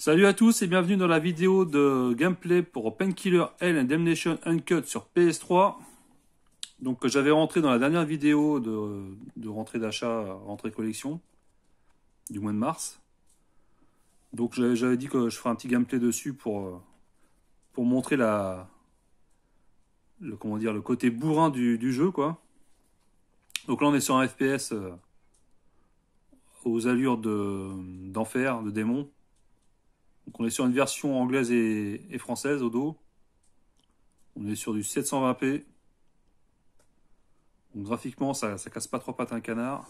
Salut à tous et bienvenue dans la vidéo de gameplay pour Painkiller Hell and Damnation Uncut sur PS3. Donc j'avais rentré dans la dernière vidéo de rentrée d'achat, rentrée collection du mois de mars. Donc j'avais dit que je ferais un petit gameplay dessus pour montrer le côté bourrin du jeu, quoi. Donc là on est sur un FPS aux allures d'enfer, de démon. Donc on est sur une version anglaise et française au dos. On est sur du 720p. Donc graphiquement ça casse pas trois pattes à un canard.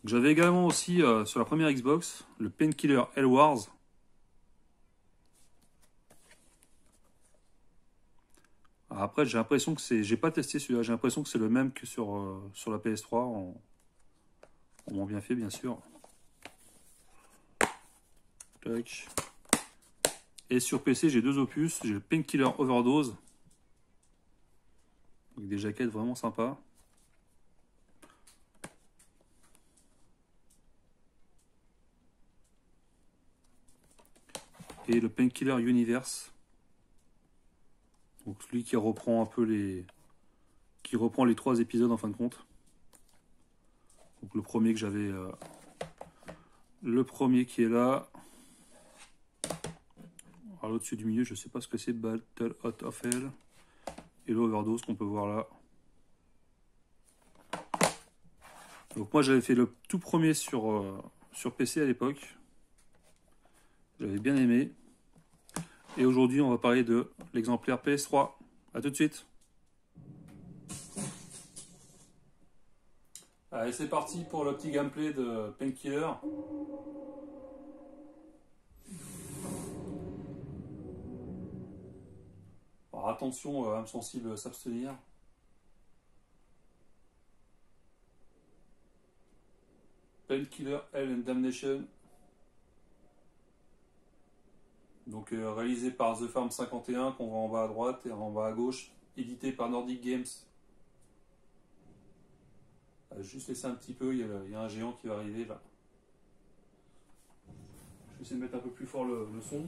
J'avais également aussi sur la première Xbox le Painkiller Hell Wars. Alors après j'ai l'impression que j'ai pas testé celui-là, j'ai l'impression que c'est le même que sur la PS3 en moins bien fait bien sûr. Et sur PC, j'ai deux opus. J'ai le Painkiller Overdose. Avec des jaquettes vraiment sympas. Et le Painkiller Universe. Donc celui qui reprend un peu les trois épisodes en fin de compte. Donc le premier que j'avais... le premier qui est là. Alors au-dessus du milieu, je sais pas ce que c'est, Battle Out of Hell. Et l'Overdose qu'on peut voir là. Donc moi j'avais fait le tout premier sur PC à l'époque. J'avais bien aimé. Et aujourd'hui on va parler de l'exemplaire PS3. A tout de suite. Allez, c'est parti pour le petit gameplay de Painkiller. Alors attention, âme sensible, s'abstenir. Painkiller Hell and Damnation. Donc réalisé par The Farm 51 qu'on voit en bas à droite et en bas à gauche. Édité par Nordic Games. Juste laisser un petit peu, il y a un géant qui va arriver là. Je vais essayer de mettre un peu plus fort le son.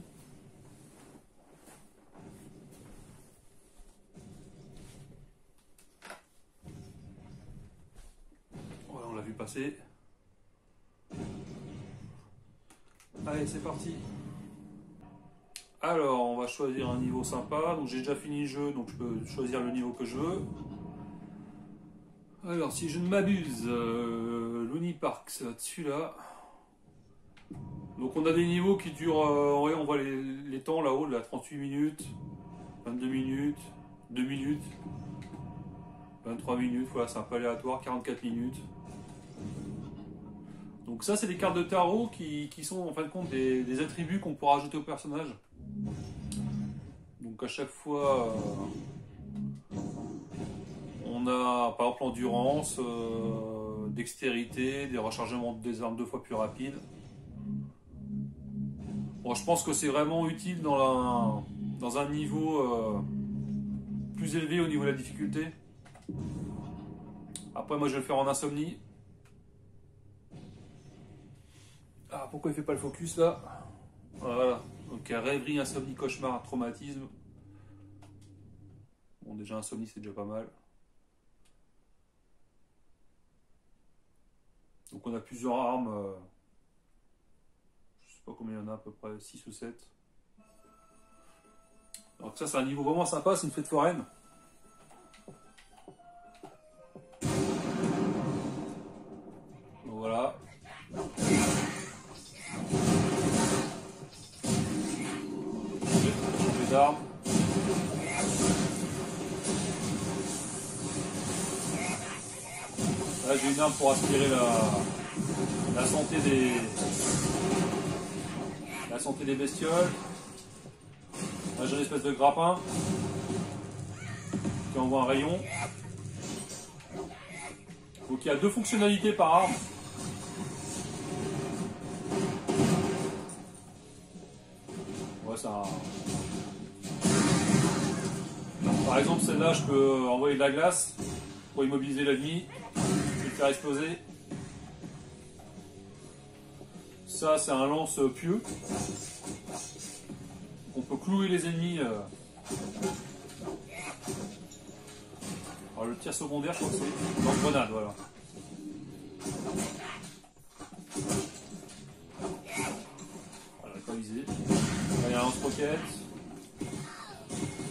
Voilà, on l'a vu passer. Allez, c'est parti. Alors, on va choisir un niveau sympa. Donc j'ai déjà fini le jeu, donc je peux choisir le niveau que je veux. Alors, si je ne m'abuse, Looney Park, c'est là-dessus là. Donc on a des niveaux qui durent, on voit les temps là-haut, là, 38 minutes, 22 minutes, 2 minutes, 23 minutes, voilà, c'est un peu aléatoire, 44 minutes. Donc ça c'est des cartes de tarot qui sont en fin de compte des attributs qu'on pourra ajouter au personnage. Donc à chaque fois, on a par exemple endurance, dextérité, des rechargements des armes 2 fois plus rapides. Bon, je pense que c'est vraiment utile dans un niveau plus élevé au niveau de la difficulté. Après moi je vais le faire en insomnie. Ah, pourquoi il fait pas le focus là? Voilà, donc rêverie, insomnie, cauchemar, traumatisme. Bon, déjà insomnie c'est déjà pas mal. Donc on a plusieurs armes. Je sais pas combien il y en a, à peu près 6 ou 7. Donc ça c'est un niveau vraiment sympa, c'est une fête foraine. Donc voilà. Les armes. Là j'ai une arme pour aspirer la santé des bestioles. Là j'ai une espèce de grappin qui envoie un rayon. Donc il y a deux fonctionnalités par arme. Ouais, ça. Par exemple celle-là je peux envoyer de la glace pour immobiliser l'ennemi et le faire exploser. Ça, c'est un lance pieux. On peut clouer les ennemis. Alors, le tir secondaire, je crois que c'est lance-grenade, voilà. Voilà, pas visé. Il y a un lance-roquette.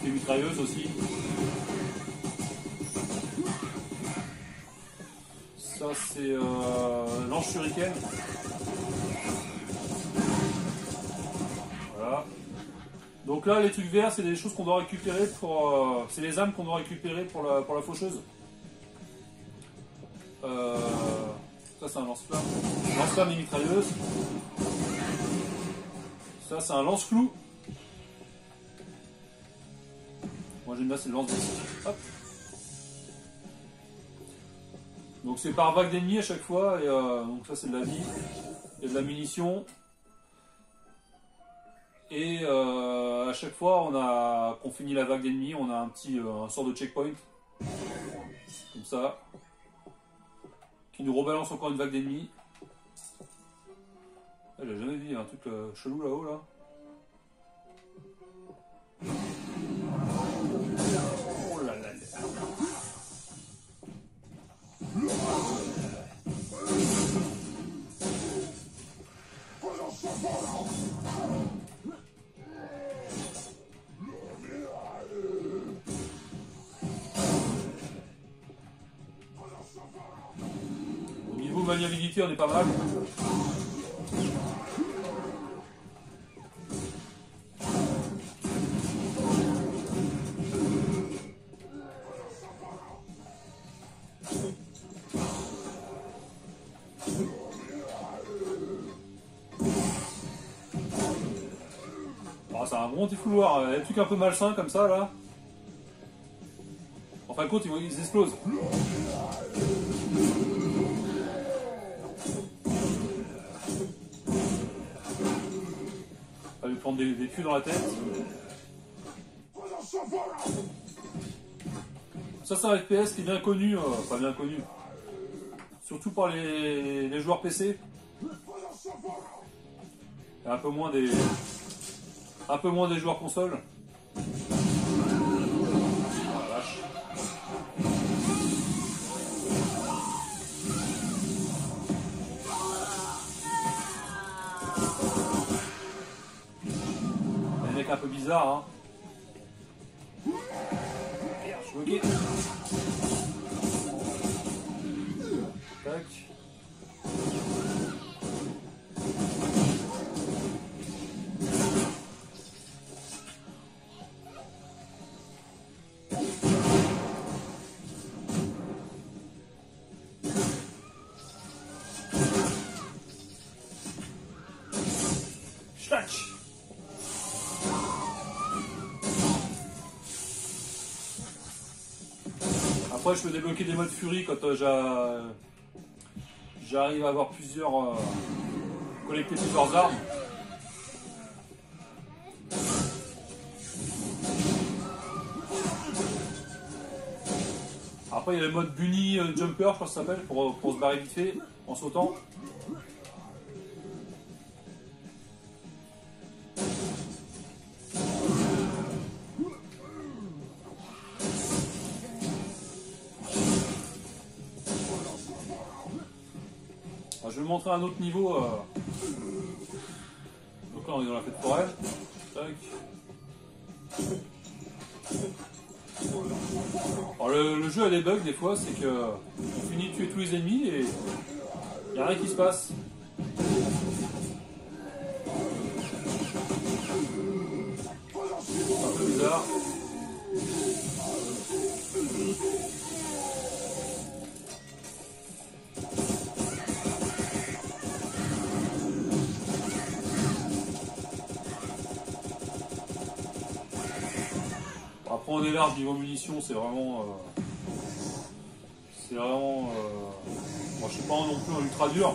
Des mitrailleuses aussi. Ça, c'est lance-shuriken. Voilà. Donc là, les trucs verts, c'est des choses qu'on doit récupérer pour... c'est les âmes qu'on doit récupérer pour la faucheuse. Ça, c'est un lance-flamme. Lance-flamme et mitrailleuse. Ça, c'est un lance-clou. Moi, j'aime bien, c'est le lance-disque. Hop. Donc, c'est par vague d'ennemis à chaque fois. Et donc, ça, c'est de la vie. Il y a de la munition. Et à chaque fois qu'on finit la vague d'ennemis, on a un sort de checkpoint. Comme ça. Qui nous rebalance encore une vague d'ennemis. J'ai jamais vu un truc chelou là-haut là. Oh là là. Au niveau maniabilité, on est pas mal. C'est un bon petit fouloir, des trucs un peu malsains comme ça là. En fin de compte, ils explosent. On va lui prendre des culs dans la tête. Ça, c'est un FPS qui est bien connu, enfin bien connu. Surtout par les joueurs PC. Et un peu moins des joueurs console. Oh la vache. Des mecs un peu bizarres, hein. Merde, je suis bloqué. Tac. Après, je peux débloquer des modes furie quand j'arrive à avoir collecter plusieurs armes. Après, il y a le mode bunny jumper, je crois que ça s'appelle, pour se barrer vite fait en sautant. Alors, je vais vous montrer un autre niveau. Donc là, on est dans la fête foraine. Tac. Alors le jeu a des bugs des fois, c'est que on finit de tuer tous les ennemis et il n'y a rien qui se passe. C'est un peu bizarre. Après on est large niveau munitions, c'est vraiment moi je suis pas non plus un ultra dur.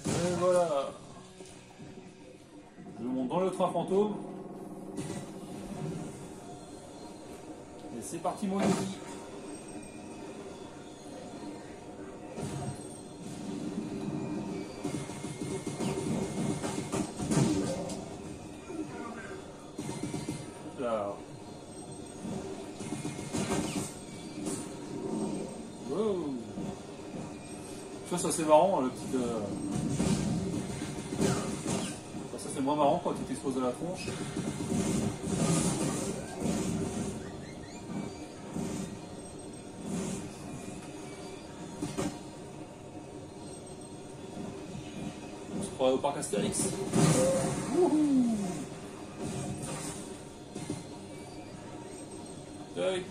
Et voilà. train fantôme. Et c'est parti mon Yogi. Là. Wow. Ça c'est marrant, le petit. Ça c'est moins marrant quand tu t'exposes à la tronche. On se croirait au parc Astérix. Wouhou. Tac.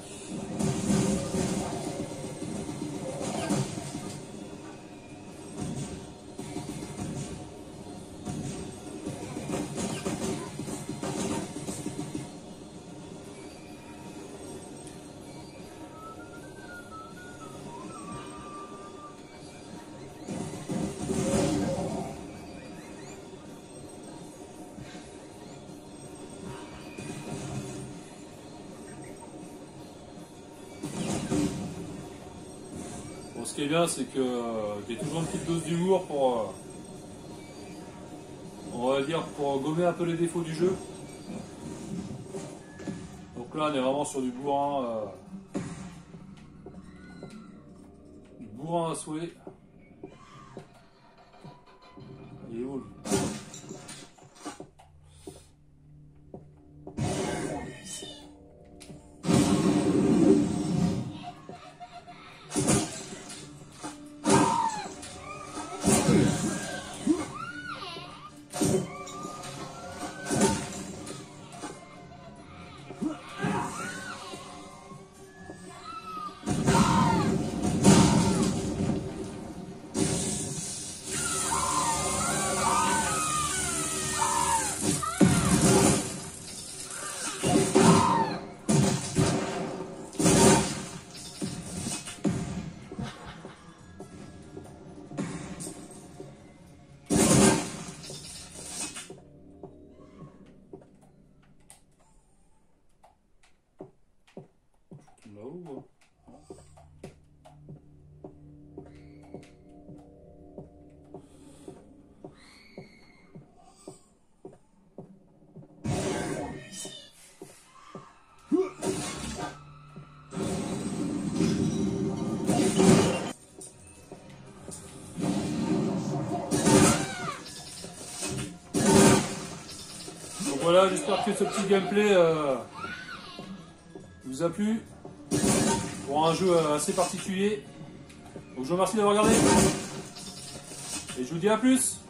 Bon, ce qui est bien, c'est que j'ai toujours une petite dose d'humour pour, on va dire, pour gommer un peu les défauts du jeu. Donc là, on est vraiment sur du bourrin à souhait. Il est où lui ? Là-haut. Donc voilà, j'espère que ce petit gameplay vous a plu. Pour un jeu assez particulier. Donc je vous remercie d'avoir regardé. Et je vous dis à plus.